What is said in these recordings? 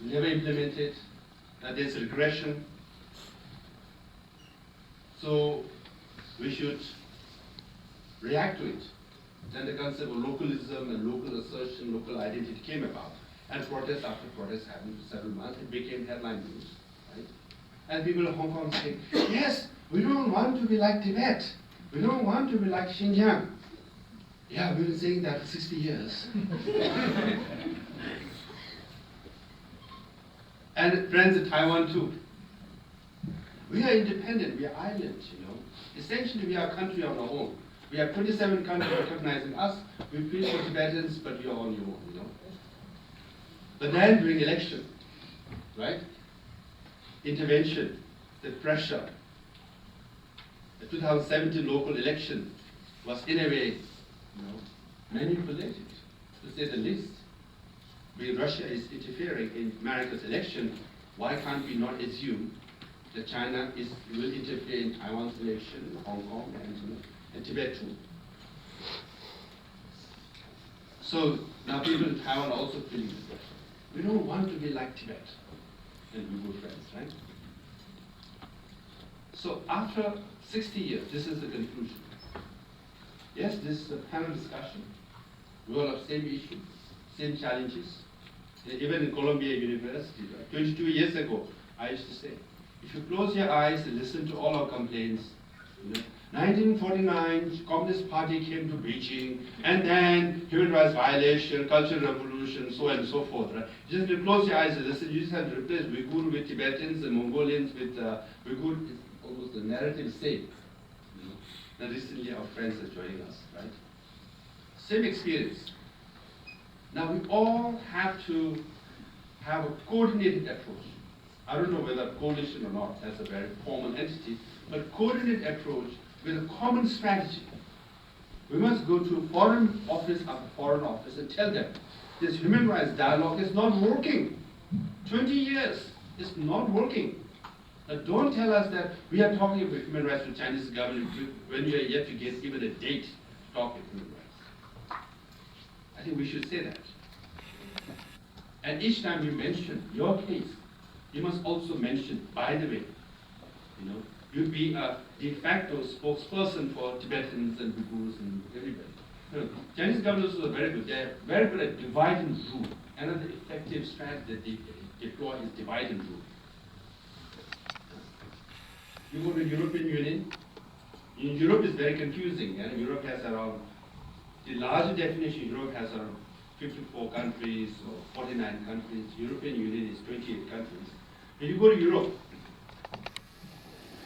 never implemented, there's regression. So we should react to it. Then the concept of localism and local assertion, local identity came about. And protest after protest happened for several months. It became headline news. Right? And people in Hong Kong say, yes, we don't want to be like Tibet. We don't want to be like Xinjiang. Yeah, we've been saying that for 60 years. And friends in Taiwan too. We are independent, we are islands, you know. Essentially, we are a country on our own. We have 27 countries recognizing us. We feel for Tibetans, but we are on your own, you know. But then during election, right? Intervention, the pressure. The 2017 local election was in a way, you know, manipulated, to say the least. When Russia is interfering in America's election, why can't we not assume that China will interfere in Taiwan's election, Hong Kong, and Tibet too? So now people in Taiwan are also feeling this pressure. We don't want to be like Tibet and Uyghur friends, right? So after 60 years, this is the conclusion. Yes, this is a panel discussion. We all have same issues, same challenges. Even in Columbia University, right? 22 years ago, I used to say, if you close your eyes and listen to all our complaints, you know, 1949, Communist Party came to Beijing, and then human rights violation, cultural revolution, so on and so forth, right? You just close your eyes and listen, you just have to replace Uyghur with Tibetans and Mongolians with Uyghur, is almost the narrative same. You know? Now recently our friends are joining us, right? Same experience. Now we all have to have a coordinated approach. I don't know whether coalition or not, that's a very formal entity, but coordinated approach with a common strategy. We must go to foreign office after foreign office and tell them this human rights dialogue is not working. 20 years, it's not working. Now don't tell us that we are talking about human rights with Chinese government when we are yet to get even a date to talk about human rights. I think we should say that. And each time you mention your case, you must also mention, by the way, you know, you'd be a de facto spokesperson for Tibetans and Uyghurs and everybody. You know, Chinese governments are very good. They're very good at divide and rule. Another effective strategy that they deploy is divide and rule. You go to the European Union. In Europe is very confusing. And Europe has around, the larger definition, Europe has around 54 countries or 49 countries. European Union is 28 countries. When you go to Europe,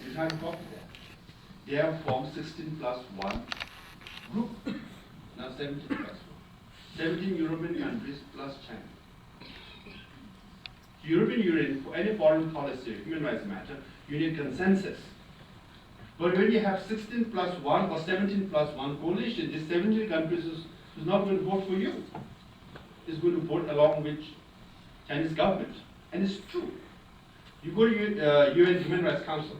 you try to talk to them. They have formed 16 plus 1 group. Now 17 plus 1. 17 European countries plus China. European Union, for any foreign policy, human rights matter, you need consensus. But when you have 16 plus 1 or 17 plus 1 coalition, these 17 countries is not going to vote for you. It's going to vote along with Chinese government. And it's true. You go to UN Human Rights Council,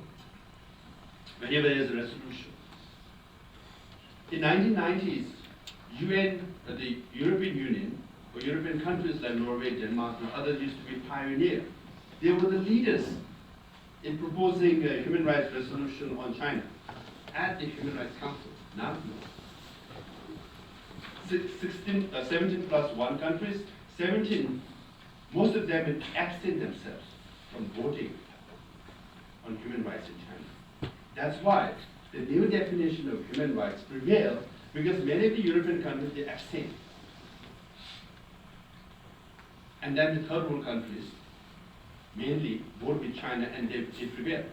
whenever there is a resolution. In 1990s, the European Union, or European countries like Norway, Denmark, and others used to be pioneer. They were the leaders in proposing a human rights resolution on China at the Human Rights Council. Now, 17 plus 1 countries, 17, most of them abstain themselves from voting on human rights in China. That's why the new definition of human rights prevailed, because many of the European countries, they abstain. And then the third world countries mainly vote with China and they prevail.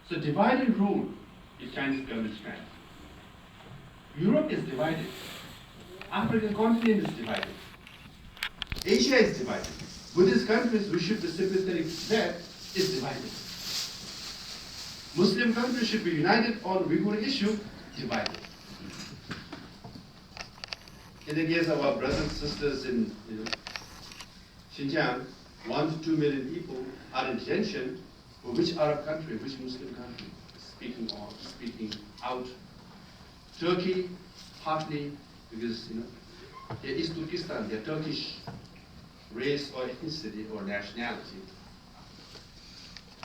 So divide and rule is Chinese government strategy. Europe is divided. African continent is divided. Asia is divided. Buddhist countries, we should be sympathetic to that, is divided. Muslim countries should be united on Uyghur issue, divided. In the case of our brothers and sisters in Xinjiang, 1 to 2 million people are in detention. For which Arab country, which Muslim country is speaking out? Turkey, partly because they're East Turkestan, they're Turkish. race or ethnicity or nationality.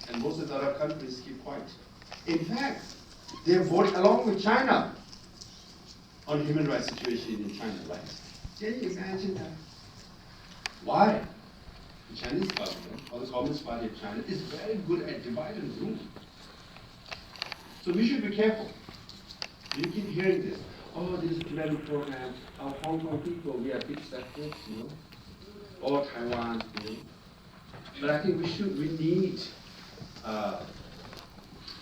And most of the Arab countries keep quiet. In fact, they vote along with China on human rights situation in China, right? Can you imagine that? Why? The Chinese government, or the Communist Party of China, is very good at divide and rule. So we should be careful. You keep hearing this. Oh, this is a development program. Our Hong Kong people, we are big steppers, you know, or Taiwan, you know. But I think we need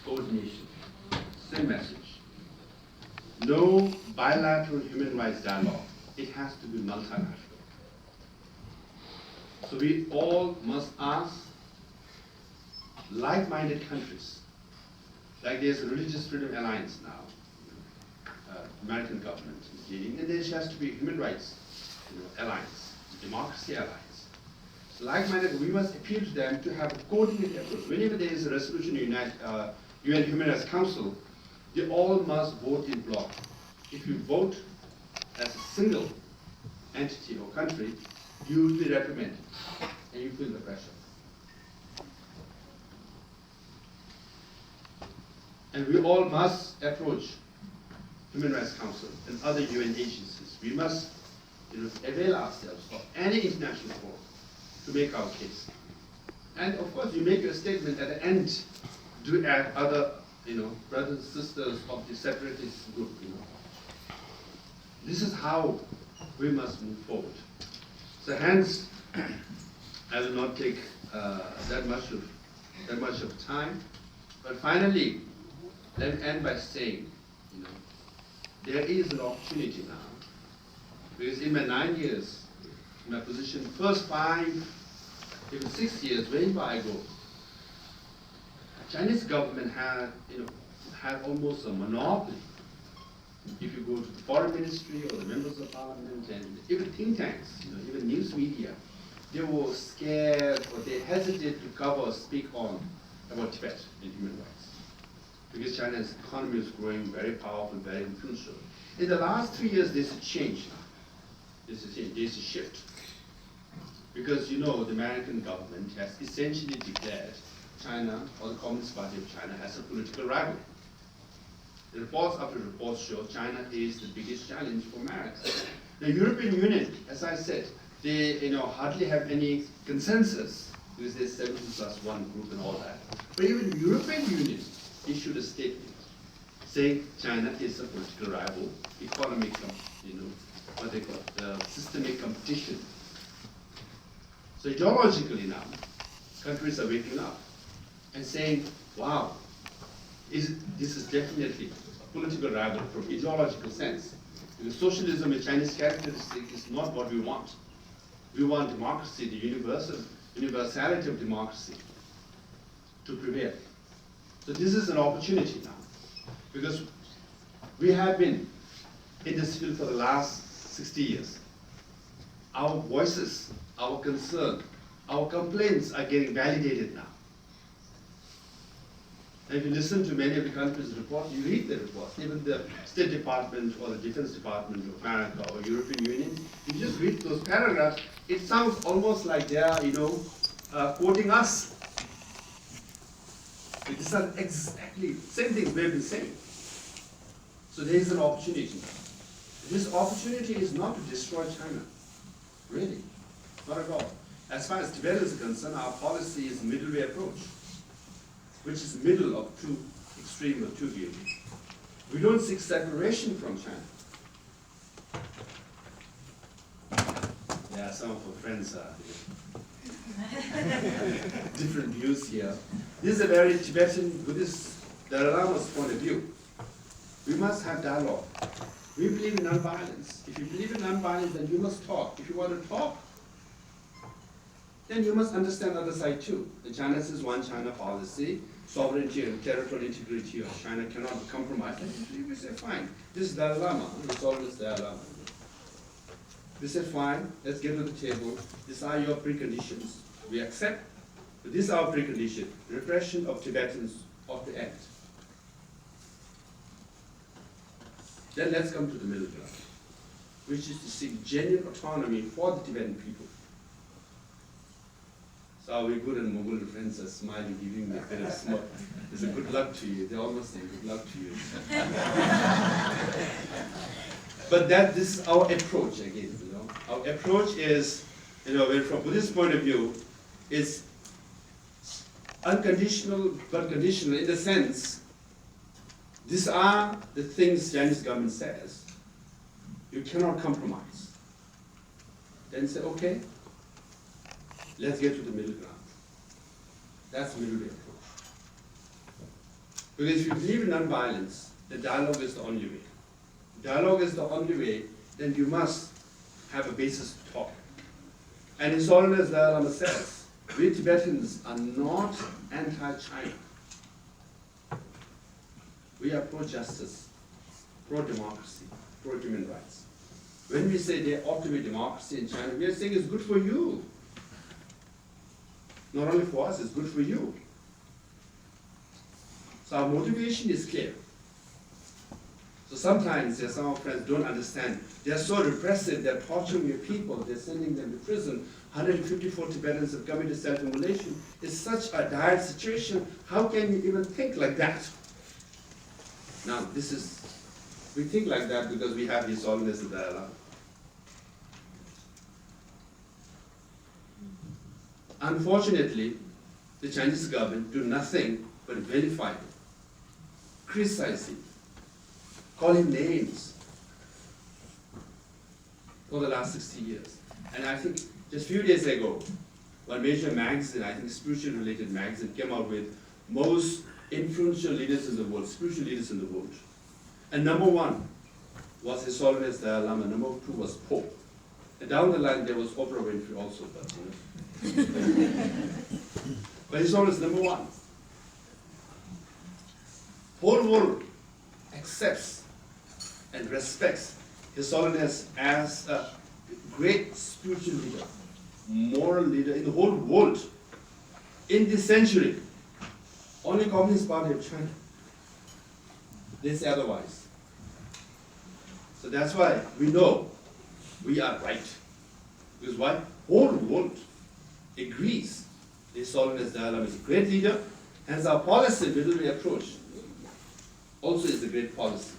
coordination. Same message. No bilateral human rights dialogue. It has to be multilateral. So we all must ask like-minded countries, like there's a Religious Freedom Alliance now, American government is leading, and there has to be human rights alliance, democracy alliance. So like-minded, we must appeal to them to have a coordinated approach. Whenever there is a resolution in UN Human Rights Council, they all must vote in bloc. If you vote as a single entity or country, you will be reprimanded and you feel the pressure. And we all must approach Human Rights Council and other UN agencies. We must avail ourselves of any international forum to make our case. And of course, you make your statement at the end, do add other brothers and sisters of the separatist group. This is how we must move forward. So hence, I will not take that much of time. But finally, let me end by saying, there is an opportunity now, because in my 9 years, in my position, first 5, even 6 years, way far ago, Chinese government had almost a monopoly. If you go to the foreign ministry or the members of parliament and even think tanks, even news media, they were scared or they hesitated to cover or speak on about Tibet and human rights. Because China's economy is growing very powerful, very influential. In the last 3 years, there's a change now. There's a shift. Because the American government has essentially declared China, or the Communist Party of China, as a political rival. The reports after reports show China is the biggest challenge for America. The European Union, as I said, they hardly have any consensus because there's 70+1 group and all that. But even the European Union issued a statement saying China is a political rival, economic, what they call systemic competition. So ideologically now, countries are waking up and saying, wow, this is definitely a political rival from ideological sense. Because socialism in Chinese characteristic is not what we want. We want democracy, the universality of democracy to prevail. So this is an opportunity now, because we have been in this field for the last 60 years. Our voices, our concern, our complaints are getting validated now. And if you listen to many of the countries' reports, you read the reports, even the State Department or the Defense Department of America or European Union, you just read those paragraphs, it sounds almost like they are, quoting us. These are exactly same things we've been saying. So there is an opportunity. This opportunity is not to destroy China, really, not at all. As far as Tibet is concerned, our policy is middle way approach, which is middle of two extreme of two views. We don't seek separation from China. Yeah, some of our friends are different views here. This is a very Tibetan Buddhist Dalai Lama's point of view. We must have dialogue. We believe in nonviolence. If you believe in nonviolence, then you must talk. If you want to talk, then you must understand the other side too. The China is one China policy. Sovereignty and territorial integrity of China cannot be compromised. And we say, fine, this is Dalai Lama. It's always Dalai Lama. We said, fine, let's get to the table. These are your preconditions. We accept. But these are our preconditions. Repression of Tibetans of the end. Then let's come to the middle ground, which is to seek genuine autonomy for the Tibetan people. So our Uyghur and Mongolian friends are smiling, giving me a bit of smoke. It's a good luck to you. They almost say good luck to you. But this is our approach again, you know. Our approach is, you know, from Buddhist point of view, is unconditional but conditional in the sense, these are the things Chinese government says. You cannot compromise. Then say, okay, let's get to the middle ground. That's the middle way approach. Because if you believe in nonviolence, the dialogue is the only way. Dialogue is the only way, then you must have a basis to talk. And His Holiness Dalai Lama says, we Tibetans are not anti-China. We are pro-justice, pro-democracy, pro-human rights. When we say there ought to be democracy in China, we are saying it's good for you. Not only for us, it's good for you. So our motivation is clear. So sometimes some of our friends don't understand. They're so repressive, they're torturing your people, they're sending them to prison. 154 Tibetans have committed self-immolation. It's such a dire situation. How can you even think like that? Now, we think like that because we have His Holiness the Dalai Lama. Unfortunately, the Chinese government do nothing but vilify him, criticize him, call him names for the last 60 years. And I think just a few days ago, one major magazine, I think spiritual-related magazine, came out with most influential leaders in the world, spiritual leaders in the world. And number one was His Holiness Dalai Lama, number two was Pope. And down the line there was Oprah Winfrey also, but you know. But His Holiness number one. Whole world accepts and respects His Holiness as a great spiritual leader, moral leader in the whole world. In this century, only Communist Party of China, they say otherwise. So that's why we know we are right. Because why? Whole world agrees His Holiness Dalai Lama is a great leader, hence our policy, middle way approach, also is a great policy.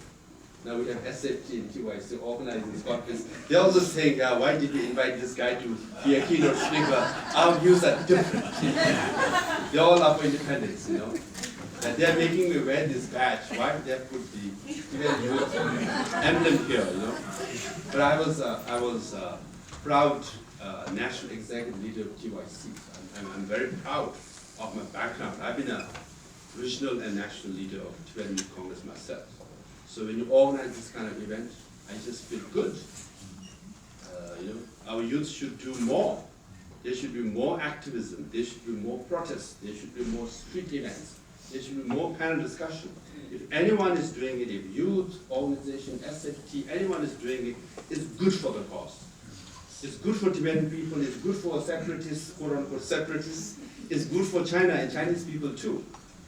Now we have SFT and TYC organizing this conference. They're also saying, why did we invite this guy to be a keynote speaker? Our views are different. They all are for independence, you know. And they're making me wear this badge. Why they put the emblem here, you know? But I was proud national executive leader of TYC. I'm very proud of my background. I've been a regional and national leader of Tibetan Youth Congress myself. So when you organize this kind of event, I just feel good. You know, our youth should do more. There should be more activism. There should be more protests. There should be more street events. There should be more panel discussion. If anyone is doing it, if youth, organization, SFT, anyone is doing it, it's good for the cause. It's good for Tibetan people. It's good for separatists, quote-unquote separatists. It's good for China and Chinese people too.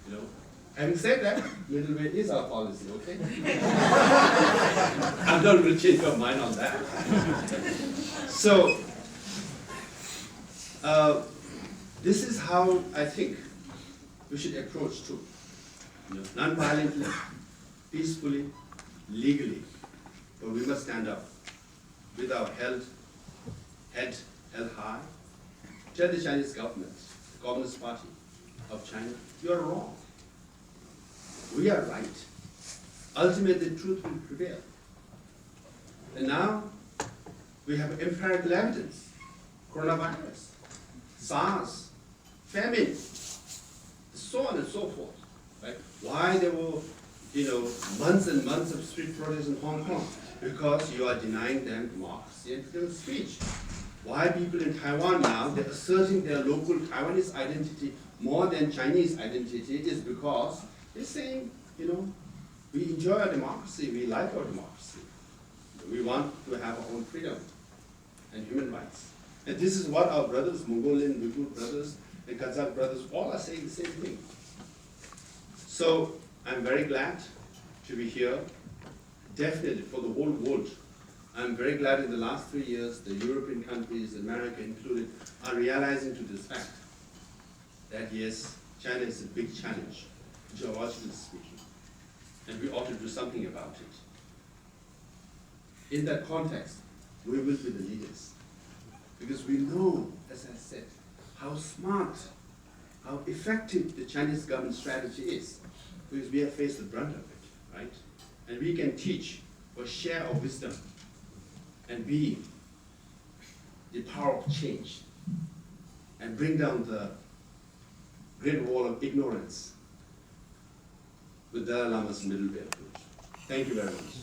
You know. Having said that, middle way is our policy, okay? I'm not going to change my mind on that. So, this is how I think we should approach too. You know, non-violently, peacefully, legally. But we must stand up with our head held high. Tell the Chinese government, the Communist Party of China, you are wrong. We are right. Ultimately, the truth will prevail. And now, we have empirical evidence. Coronavirus, SARS, famine, so on and so forth. Right? Why there were, months and months of street protests in Hong Kong? Because you are denying them democracy and freedom of speech. Why people in Taiwan now, they're asserting their local Taiwanese identity more than Chinese identity is because they're saying, we enjoy our democracy, we like our democracy. We want to have our own freedom and human rights. And this is what our brothers, Mongolian, Uyghur brothers, and Kazakh brothers, all are saying the same thing. So I'm very glad to be here, definitely for the whole world. I'm very glad in the last 3 years, the European countries, America included, are realizing to this fact that yes, China is a big challenge, geologically speaking, and we ought to do something about it. In that context, we will be the leaders, because we know, as I said, how smart, how effective the Chinese government strategy is, because we have faced the brunt of it, right? And we can teach or share our wisdom and be the power of change and bring down the great wall of ignorance with Dalai Lama's middle way approach. Thank you very much.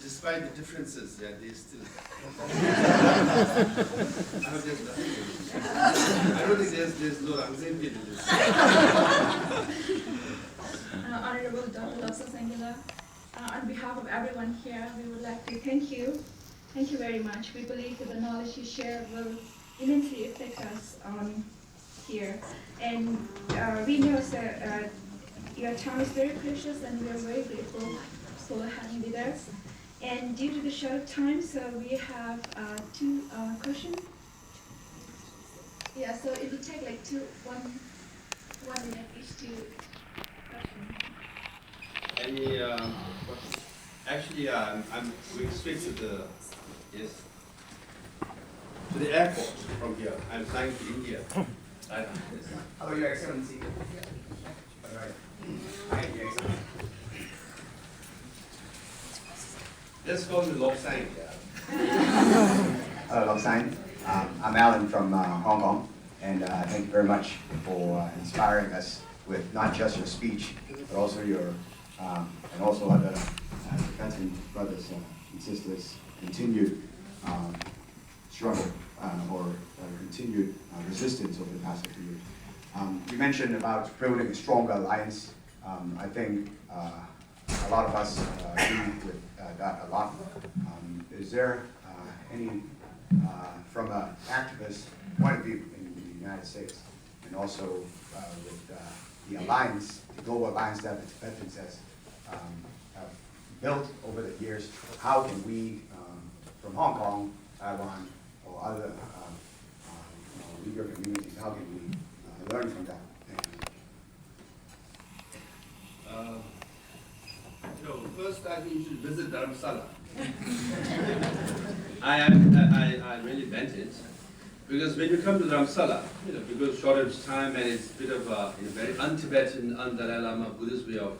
Despite the differences, yeah, they still. I don't think there's no anxiety in this. Honorable Dr. Lobsang Sangila, on behalf of everyone here, we would like to thank you. Thank you very much. We believe that the knowledge you share will immensely affect us here. And we know that your time is very precious, and we are very grateful for having with us. And due to the short time, so we have two questions. Yeah, so it will take like one minute each to question. Any questions? Actually, I'm going straight to the to the airport from here. I'm flying to India. Hello, Your Excellency. All right. Hi, Your Excellency. Let's go to Lobsang. Hello, Lobsang. I'm Alan from Hong Kong, and thank you very much for inspiring us with not just your speech, but also your and also other Tibetan brothers and sisters' continued struggle or continued resistance over the past few years. You mentioned about building a stronger alliance. I think a lot of us agree with that a lot. Is there any, from an activist point of view in the United States, and also with the alliance, the global alliance that the Tibetans have built over the years, how can we, from Hong Kong, Taiwan, or other Uyghur communities, how can we learn from that? First I think you should visit Dharamsala. I really meant it, because when you come to Dharamsala, because shortage time and it's a bit of a very un-Tibetan, un-Dalai Lama Buddhist way of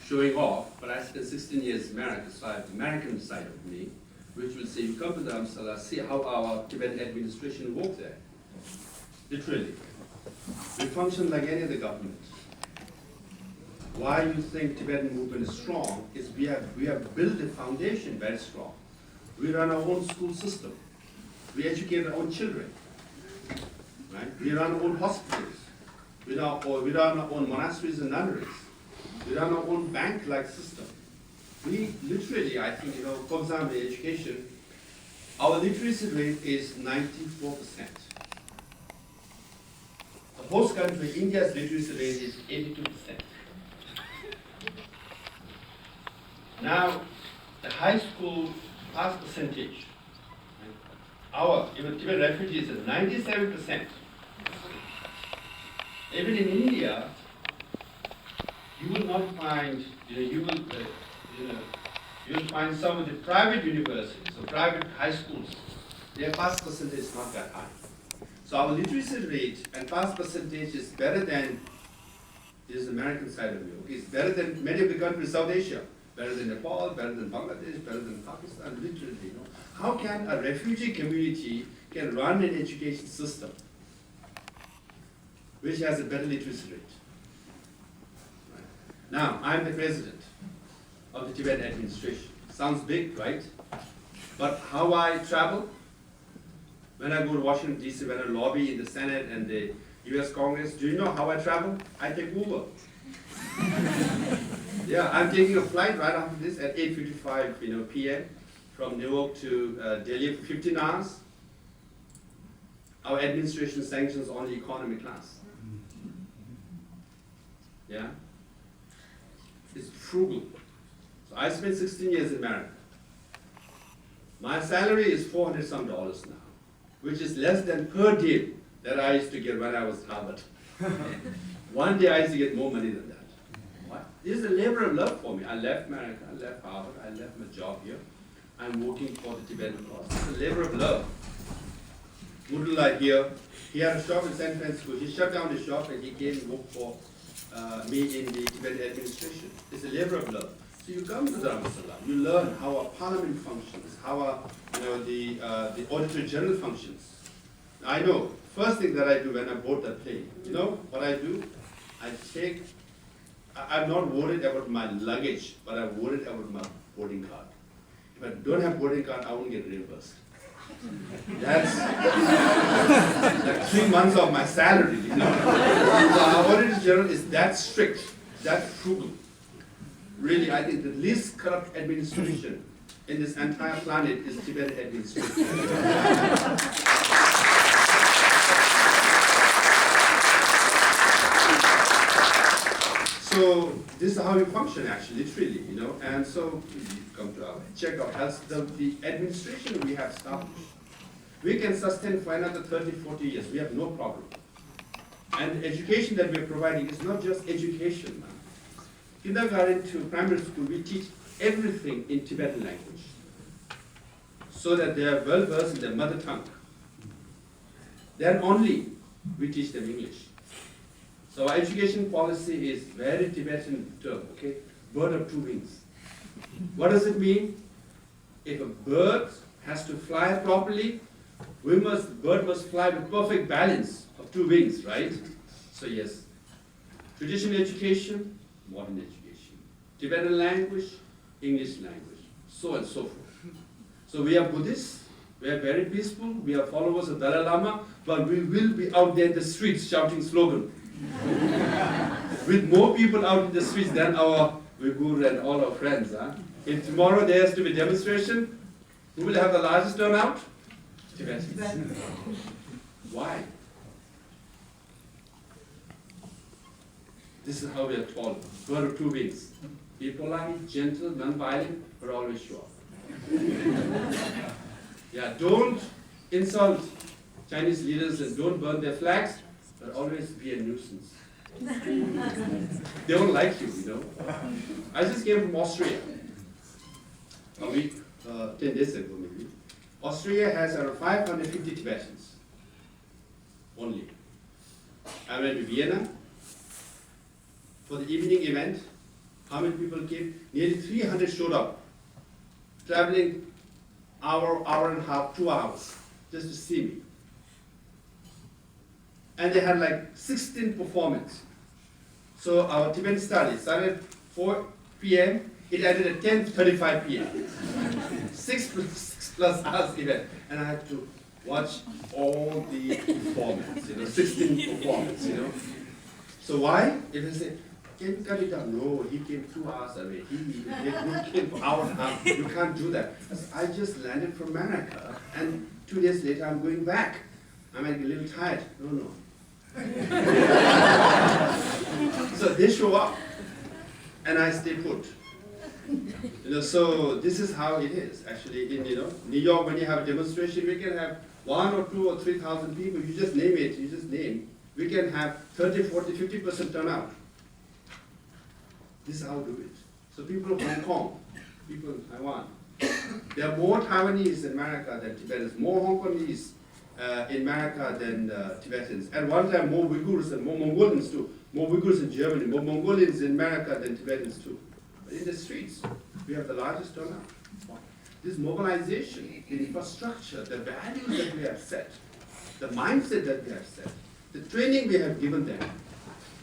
showing off. But I spent 16 years in America, so I have the American side of me, which will say, you come to Dharamsala, see how our Tibetan administration works there. Literally, we function like any other government. Why you think Tibetan movement is strong is we have built a foundation very strong. We run our own school system. We educate our own children. Right? We run our own hospitals. We run our own monasteries and nunneries. We run our own bank-like system. We literally, I think, for example, education, our literacy rate is 94%. The host country, India's literacy rate is 82%. Now, the high school pass percentage, our Tibetan refugees is 97%. Even in India, you will not find, you will find some of the private universities or private high schools, their pass percentage is not that high. So our literacy rate and pass percentage is better than, this is the American side of it, okay? It's better than many of the countries in South Asia. Better than Nepal, better than Bangladesh, better than Pakistan, literally. How can a refugee community can run an education system which has a better literacy rate? Right. Now, I'm the president of the Tibetan administration. Sounds big, right? But how I travel? When I go to Washington, D.C., when I lobby in the Senate and the U.S. Congress, do you know how I travel? I take Uber. Yeah, I'm taking a flight right after this at 8:55 p.m. from Newark to Delhi for 15 hours. Our administration sanctions only economy class. Yeah? It's frugal. So I spent 16 years in America. My salary is $400 some now, which is less than per day that I used to get when I was at Harvard. One day I used to get more money than that. Why? This is a labor of love for me. I left America, I left Harvard, I left my job here. I'm working for the Tibetan cause. It's a labor of love. Mudulai here, he had a shop in San Francisco. He shut down his shop and he came and worked for me in the Tibetan administration. It's a labor of love. So you come to Dharamsala, you learn how a parliament functions, how the Auditor General functions. I know, first thing that I do when I board that plane, you know what I do? I'm not worried about my luggage, but I'm worried about my boarding card. If I don't have boarding card, I won't get reimbursed. That's like 3 months of my salary, you know. So our Auditor General is that strict, that frugal. Really, I think the least corrupt administration in this entire planet is Tibetan administration. So this is how we function actually, literally, you know. And so we come to our check our health, the administration we have established. We can sustain for another 30, 40 years. We have no problem. And the education that we are providing is not just education. Kindergarten to primary school, we teach everything in Tibetan language so that they are well versed in their mother tongue. Then only we teach them English. So our education policy is very Tibetan term, okay? Bird of two wings. What does it mean? If a bird has to fly properly, bird must fly with perfect balance of two wings, right? So yes, traditional education, modern education. Tibetan language, English language, so and so forth. So we are Buddhists, we are very peaceful, we are followers of Dalai Lama, but we will be out there in the streets shouting slogan. With more people out in the streets than our Uyghur and all our friends. Huh? If tomorrow there has to be a demonstration, who will have the largest turnout? Tibetans. Why? This is how we are taught. Bird of two wings. Be polite, gentle, non-violent, but always show up. Yeah, don't insult Chinese leaders and don't burn their flags, but always be a nuisance. They don't like you, you know. I just came from Austria a week, 10 days ago maybe. Austria has around 550 Tibetans only. I went to Vienna for the evening event. How many people came? Nearly 300 showed up, traveling hour and a half, 2 hours, just to see me. And they had like 16 performances. So our Tibetan study started at 4 p.m., it ended at 10:35 p.m. 6 plus hours event. And I had to watch all the performances, 16 performances, So why? If I say, can you cut it down? No, he came 2 hours away. He came for hour and a half. You can't do that. I just landed from America, and 2 days later I'm going back. I'm like a little tired. No. So they show up, and I stay put. So this is how it is actually in New York. When you have a demonstration, we can have 1 or 2 or 3,000 people. You just name it. You just name. We can have 30, 40, 50% turnout. This is how we do it. So people of Hong Kong, people in Taiwan, there are more Taiwanese in America than Tibetans, more Hong Kongese in America than Tibetans. At one time, more Uyghurs and more Mongolians too. More Uyghurs in Germany, more Mongolians in America than Tibetans too. But in the streets, we have the largest turnout. This mobilization, the infrastructure, the values that we have set, the mindset that we have set, the training we have given them,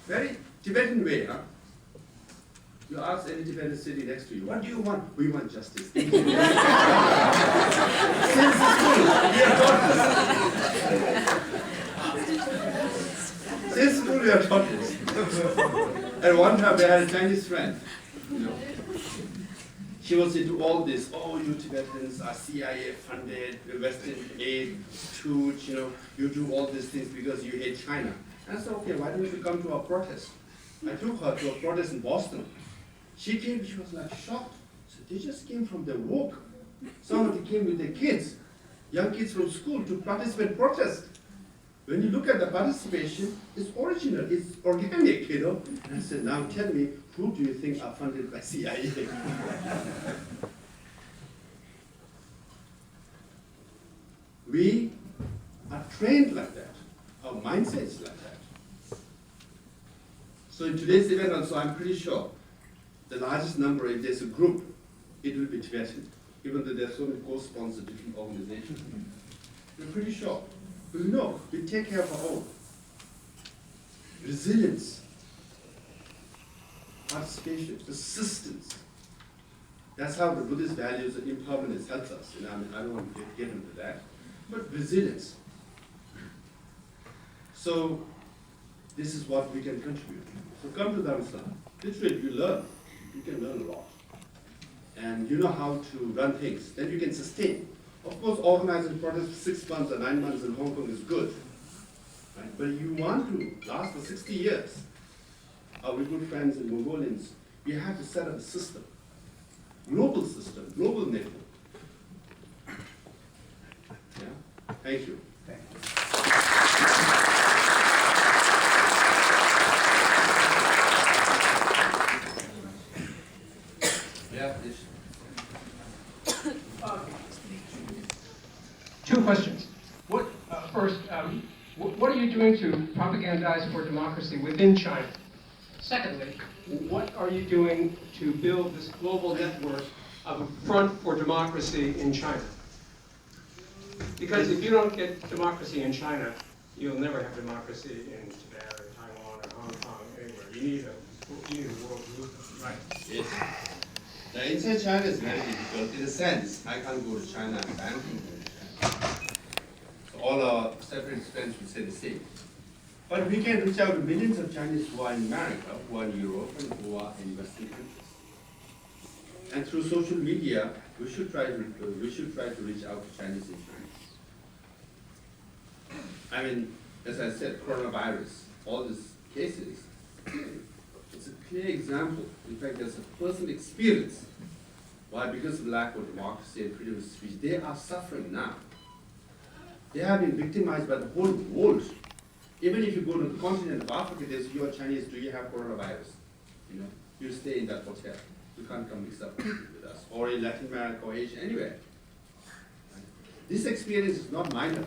very Tibetan way, huh? You ask any Tibetan city next to you, what do you want? We want justice. Since school, we are taught this. Since school, we are taught this. At one time, I had a Chinese friend. she was into all this. Oh, you Tibetans are CIA funded, Western aid, huge, you do all these things because you hate China. And I said, okay, why don't you come to our protest? I took her to a protest in Boston. She came, she was like shocked. So they just came from the walk. Somebody came with their kids, young kids from school to participate in protest. When you look at the participation, it's original, it's organic, And I said, now tell me, who do you think are funded by CIA? We are trained like that. Our mindset is like that. So in today's event also, I'm pretty sure the largest number, if there's a group, it will be Tibetan, even though there are so many co-sponsored different organizations. We're pretty sure. We know, we take care of our own. Resilience, participation, persistence. That's how the Buddhist values of impermanence helps us. I don't want to get into that. But resilience. So this is what we can contribute. So come to Dharamsala. Literally, you learn. You can learn a lot. And you know how to run things. Then you can sustain. Of course, organizing protests for 6 months or 9 months in Hong Kong is good. Right? But you want to last for 60 years. Our good friends in Mongolians, we have to set up a system. Global system, global network. Yeah? Thank you. Thank you. Yeah, please. Two questions. First, what are you doing to propagandize for democracy within China? Secondly, what are you doing to build this global network of a front for democracy in China? Because if you don't get democracy in China, you'll never have democracy in Tibet or Taiwan or Hong Kong, anywhere. You need a world movement. Right. Yes. Now, inside China is very difficult. In a sense, I can't go to China and ban people. So all our separate friends would say the same. But we can reach out to millions of Chinese who are in America, who are in Europe, and who are in Western countries. And through social media, we should try to reach out to Chinese in China. I mean, as I said, coronavirus, all these cases, it's a clear example. In fact, there's a personal experience. Why? Because of lack of democracy and freedom of speech, they are suffering now. They have been victimized by the whole world. Even if you go to the continent of Africa, they say, you are Chinese, do you have coronavirus? You stay in that hotel. You can't come mix up with us. Or in Latin America or Asia, anywhere. This experience is not minor.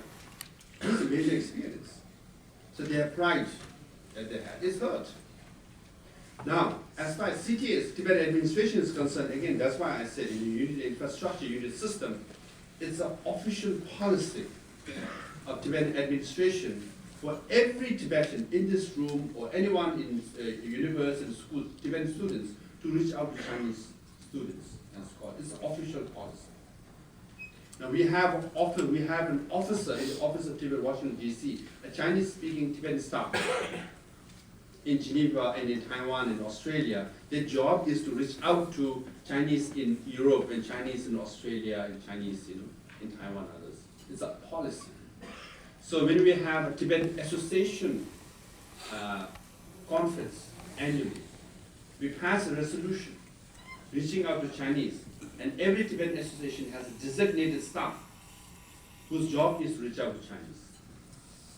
This is a major experience. So their pride that they have is hurt. Now, as far as CTS, Tibet administration is concerned, again, that's why I said you need infrastructure, you need system. It's an official policy of Tibetan administration for every Tibetan in this room or anyone in university, school, Tibetan students, to reach out to Chinese students. That's called. It's an official policy. Now we have an officer in the office of Tibet, Washington D.C., a Chinese-speaking Tibetan staff in Geneva and in Taiwan and Australia. Their job is to reach out to Chinese in Europe and Chinese in Australia and Chinese in Taiwan and others. It's a policy. So when we have a Tibetan Association conference annually, we pass a resolution reaching out to Chinese, and every Tibetan association has a designated staff whose job is to reach out to Chinese,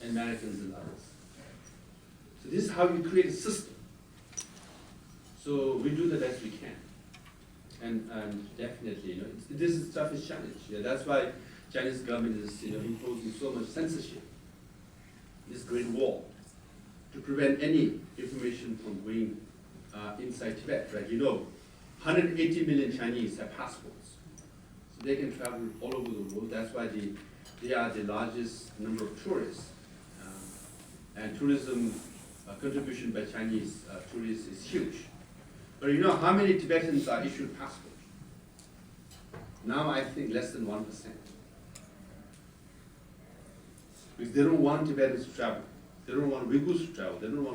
Americans and others. So this is how we create a system. So we do the best we can. And definitely, this is the toughest challenge. Yeah, that's why Chinese government is imposing so much censorship, this Great Wall, to prevent any information from going inside Tibet, right? 180 million Chinese have passports. So they can travel all over the world. That's why they are the largest number of tourists. And tourism contribution by Chinese tourists is huge. But you know how many Tibetans are issued passports? Now I think less than 1%. Because they don't want Tibetans to travel. They don't want Uyghurs to travel. They don't want